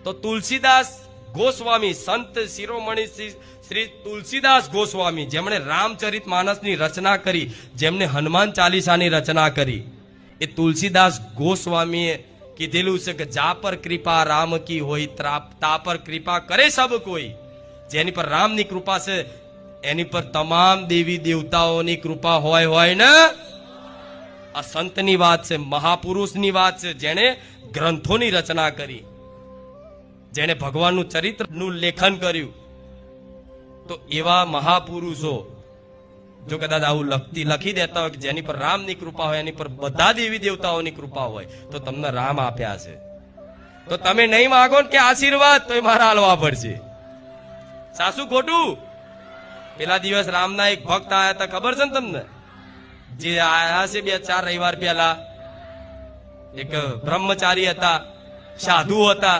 તો તુલસીદાસ ગોસ્વામી, સંત શિરોમણી શ્રી તુલસીદાસ ગોસ્વામી, જેમણે રામચરિત માનસની રચના કરી, જેમણે હનુમાન ચાલીસાની રચના કરી, એ તુલસીદાસ ગોસ્વામીએ કીધેલું છે કે જા પર કૃપા રામ કી હોય તા પર કૃપા કરે સબ કોઈ. જેની પર રામની કૃપા છે એની પર તમામ દેવી દેવતાઓની કૃપા હોય ને. આ સંતની વાત છે, મહાપુરુષની વાત છે, જેણે ગ્રંથોની રચના કરી, જેણે ભગવાનનું ચરિત્રનું લેખન કર્યું. તો એવા મહાપુરુષો જો કદાચ આવું લખી દેતા હોય કે જેની પર રામની કૃપા હોય, એની પર બધા દેવી દેવતાઓની કૃપા હોય, તો તમને રામ આપ્યા છે. તો તમે નહીં માગો ને કે આશીર્વાદ, તો એ મારા હાલવા પડશે. સાસુ ખોટું? પેલા દિવસ રામના એક ભક્ત આયા હતા, ખબર છે ને તમને? જે આયા છે 2-4 રવિવાર પહેલા, એક બ્રહ્મચારી હતા, સાધુ હતા.